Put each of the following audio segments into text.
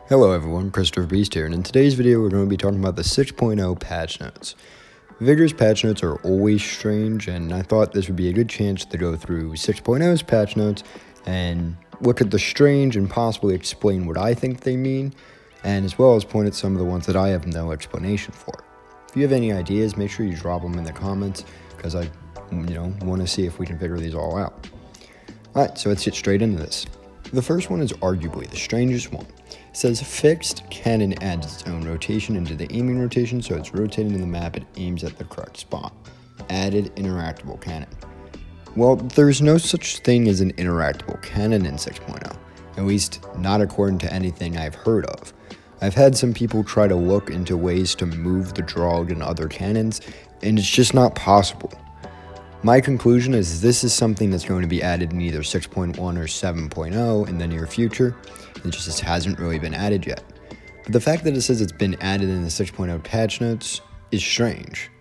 Hello everyone, Christopher Beast here, and in today's video we're going to be talking about the 6.0 patch notes. Vigor's patch notes are always strange, and I thought this would be a good chance to go through 6.0's patch notes and look at the strange and possibly explain what I think they mean, and as well as point at some of the ones that I have no explanation for. If you have any ideas, make sure you drop them in the comments, because I want to see if we can figure these all out. Alright, so let's get straight into this. The first one is arguably the strangest one. It says fixed cannon adds its own rotation into the aiming rotation, so it's rotating in the map and aims at the correct spot. Added interactable cannon. Well, there's no such thing as an interactable cannon in 6.0, at least not according to anything I've heard of. I've had some people try to look into ways to move the Drog and other cannons, and it's just not possible. My conclusion is this is something that's going to be added in either 6.1 or 7.0 in the near future. It just hasn't really been added yet. But the fact that it says it's been added in the 6.0 patch notes is strange.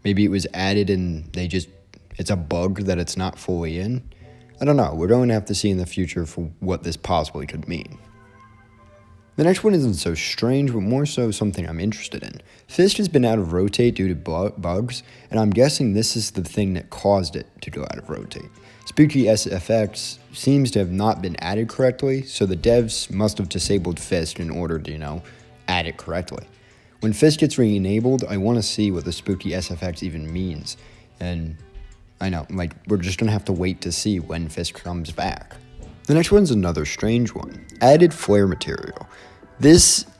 Maybe it was added and it's a bug that it's not fully in. I don't know. We're going to have to see in the future for what this possibly could mean. The next one isn't so strange, but more so something I'm interested in. Fisk has been out of rotate due to bugs, and I'm guessing this is the thing that caused it to go out of rotate. Spooky SFX seems to have not been added correctly, so the devs must have disabled Fisk in order to, add it correctly. When Fisk gets re-enabled, I want to see what the Spooky SFX even means, and I know, we're just going to have to wait to see when Fisk comes back. The next one's another strange one. Added flare material.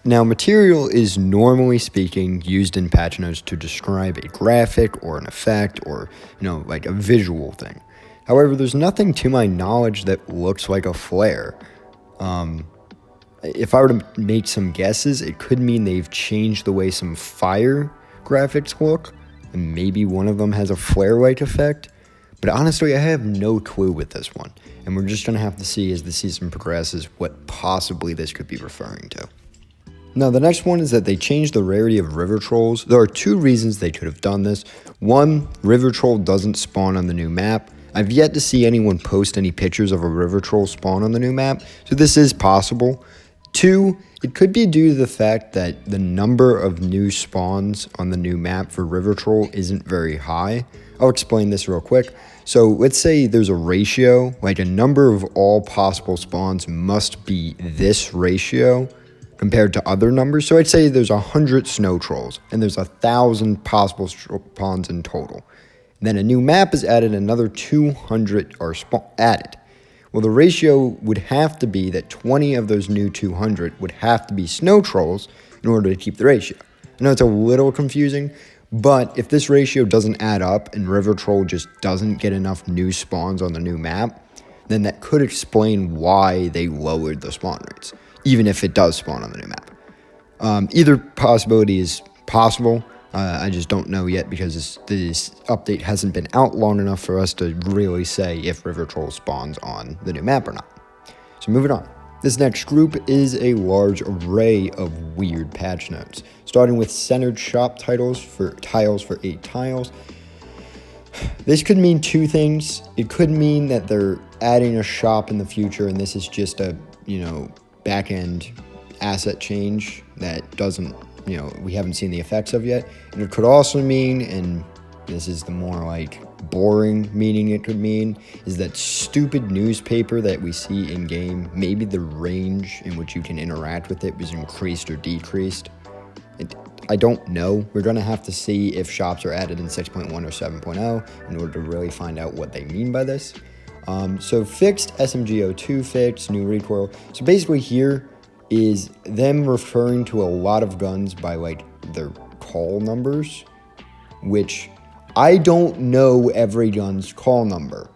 Material is normally speaking used in patch notes to describe a graphic or an effect or, a visual thing. However, there's nothing to my knowledge that looks like a flare. If I were to make some guesses, it could mean they've changed the way some fire graphics look, and maybe one of them has a flare-like effect. But honestly, I have no clue with this one, and we're just going to have to see as the season progresses what possibly this could be referring to. Now, the next one is that they changed the rarity of river trolls. There are two reasons they could have done this. One, river troll doesn't spawn on the new map. I've yet to see anyone post any pictures of a river troll spawn on the new map, so this is possible. Two, it could be due to the fact that the number of new spawns on the new map for river troll isn't very high. I'll explain this real quick. So let's say there's a ratio, like a number of all possible spawns must be this ratio compared to other numbers. So I'd say there's 100 snow trolls and there's 1,000 possible spawns in total. Then a new map is added, another 200 are added. Well, the ratio would have to be that 20 of those new 200 would have to be snow trolls in order to keep the ratio. I know it's a little confusing, but if this ratio doesn't add up and River Troll just doesn't get enough new spawns on the new map, then that could explain why they lowered the spawn rates, even if it does spawn on the new map. Either possibility is possible. I just don't know yet because this update hasn't been out long enough for us to really say if River Troll spawns on the new map or not. So moving on. This next group is a large array of weird patch notes, starting with centered shop tiles for 8 tiles. This could mean two things. It could mean that they're adding a shop in the future, and this is just a, back-end asset change that doesn't, we haven't seen the effects of yet. And it could also mean, and this is the more boring meaning it could mean, is that stupid newspaper that we see in game, maybe the range in which you can interact with it was increased or decreased. I don't know. We're going to have to see if shops are added in 6.1 or 7.0 in order to really find out what they mean by this. So fixed SMG02 fixed, new recoil. So basically here is them referring to a lot of guns by their call numbers, which I don't know every gun's call number.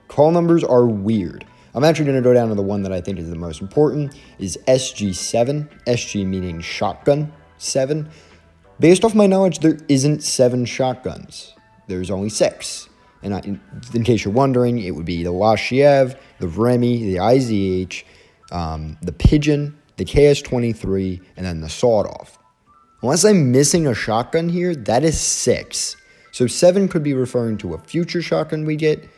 Call numbers are weird. I'm actually going to go down to the one that I think is the most important, is SG7, SG meaning shotgun 7. Based off my knowledge, there isn't 7 shotguns. There's only 6. And in case you're wondering, it would be the Lashiev, the Remy, the IZH, the Pigeon, the KS-23, and then the sawed-off. Unless I'm missing a shotgun here, that is 6. So 7 could be referring to a future shotgun we get,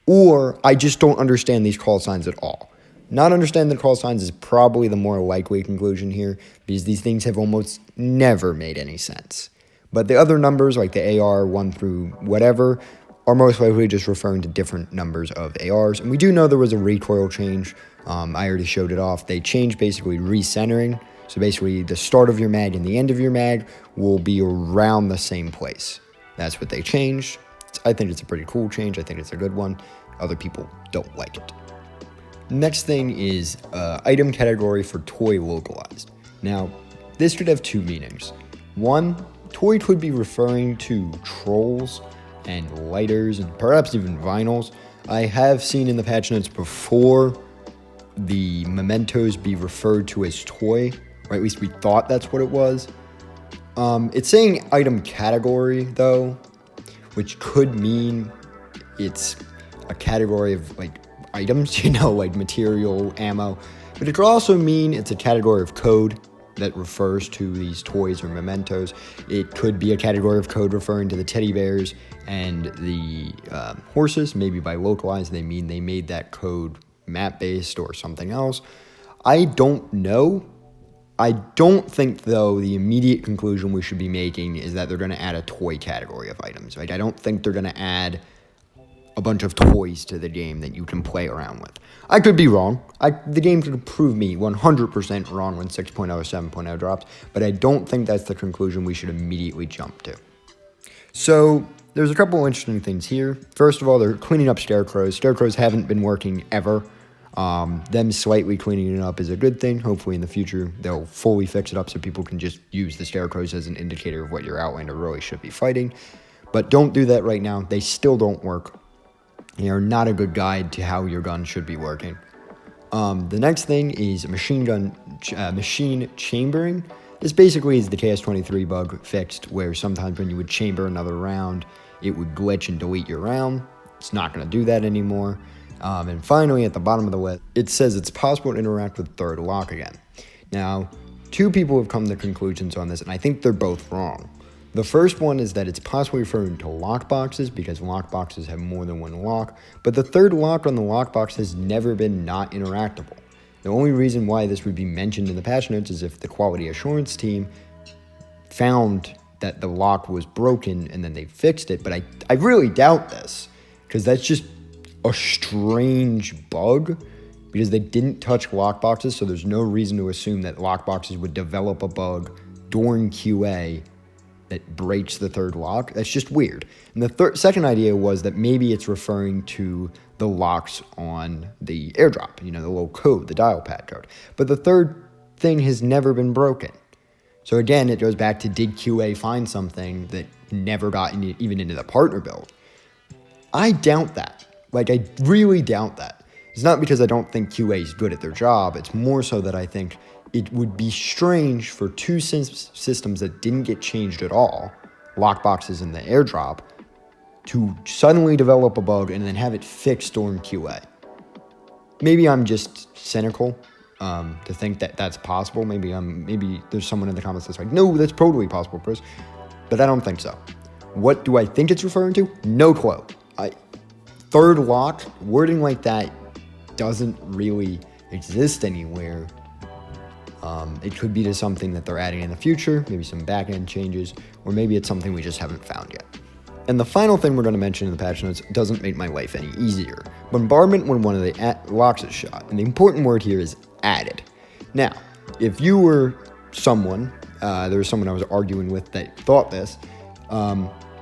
or I just don't understand these call signs at all. Not understanding the call signs is probably the more likely conclusion here, because these things have almost never made any sense. But the other numbers, like the AR 1 through whatever, are most likely just referring to different numbers of ARs. And we do know there was a recoil change. I already showed it off. They changed basically recentering. So basically the start of your mag and the end of your mag will be around the same place. That's what they changed. I think it's a pretty cool change. I think it's a good one. Other people don't like it. Next thing is item category for toy localized. Now, this could have two meanings. One, toy could be referring to trolls and lighters and perhaps even vinyls. I have seen in the patch notes before the mementos be referred to as toy, or at least we thought that's what it was. It's saying item category though, which could mean it's a category of like items, like material, ammo, but it could also mean it's a category of code that refers to these toys or mementos. It could be a category of code referring to the teddy bears and the horses. Maybe by localized they mean they made that code map-based or something else. I don't know. I don't think, though, the immediate conclusion we should be making is that they're going to add a toy category of items. Right? I don't think they're going to add a bunch of toys to the game that you can play around with. I could be wrong. The game could prove me 100% wrong when 6.0 or 7.0 drops, but I don't think that's the conclusion we should immediately jump to. So there's a couple interesting things here. First of all, they're cleaning up scarecrows. Scarecrows haven't been working ever. Them slightly cleaning it up is a good thing. Hopefully in the future they'll fully fix it up so people can just use the scarecrows as an indicator of what your Outlander really should be fighting. But don't do that right now. They still don't work. They are not a good guide to how your gun should be working. The next thing is machine chambering. This basically is the KS23 bug fixed, where sometimes when you would chamber another round, it would glitch and delete your round. It's not going to do that anymore. And finally, at the bottom of the list, it says it's possible to interact with third lock again. Now, two people have come to conclusions on this, and I think they're both wrong. The first one is that it's possibly referring to lockboxes, because lockboxes have more than one lock, but the third lock on the lockbox has never been not interactable. The only reason why this would be mentioned in the patch notes is if the quality assurance team found that the lock was broken and then they fixed it, but I really doubt this, because that's just a strange bug, because they didn't touch lockboxes, so there's no reason to assume that lockboxes would develop a bug during QA that breaks the third lock. That's just weird. And the second idea was that maybe it's referring to the locks on the airdrop, the little code, the dial pad code. But the third thing has never been broken. So again, it goes back to, did QA find something that never got even into the partner build? I doubt that. I really doubt that. It's not because I don't think QA is good at their job. It's more so that I think it would be strange for two systems that didn't get changed at all, lockboxes and the airdrop, to suddenly develop a bug and then have it fixed during QA. Maybe I'm just cynical to think that that's possible. Maybe there's someone in the comments that's like, no, that's totally possible, Chris. But I don't think so. What do I think it's referring to? No clue. Third lock, wording like that doesn't really exist anywhere. It could be to something that they're adding in the future, maybe some back-end changes, or maybe it's something we just haven't found yet. And the final thing we're going to mention in the patch notes doesn't make my life any easier. Bombardment when one of the locks is shot, and the important word here is added. Now, if you were someone, there was someone I was arguing with that thought this,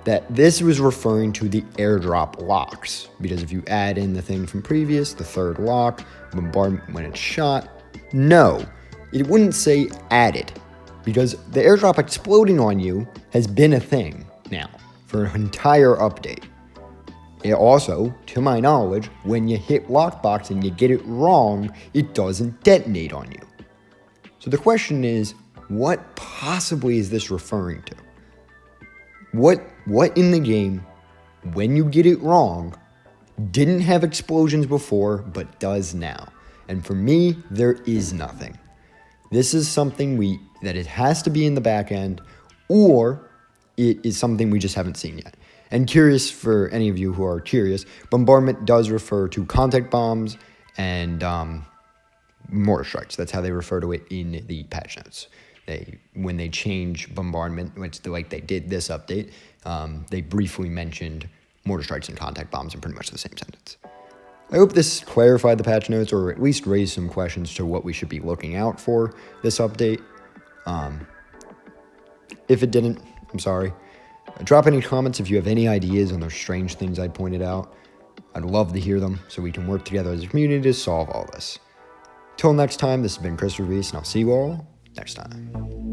that this was referring to the airdrop locks, because if you add in the thing from previous, the third lock, bombardment when it's shot, no, it wouldn't say added, because the airdrop exploding on you has been a thing now for an entire update. It also, to my knowledge, when you hit lockbox and you get it wrong, it doesn't detonate on you. So the question is, what possibly is this referring to? What in the game, when you get it wrong, didn't have explosions before, but does now? And for me, there is nothing. This is something that it has to be in the back end, or it is something we just haven't seen yet. And curious, for any of you who are curious, bombardment does refer to contact bombs and mortar strikes. That's how they refer to it in the patch notes. When they change bombardment, which they did this update, they briefly mentioned mortar strikes and contact bombs in pretty much the same sentence. I hope this clarified the patch notes, or at least raised some questions to what we should be looking out for this update. If it didn't, I'm sorry. Drop any comments if you have any ideas on those strange things I pointed out. I'd love to hear them so we can work together as a community to solve all this. Till next time, this has been Chris Reese, and I'll see you all next time.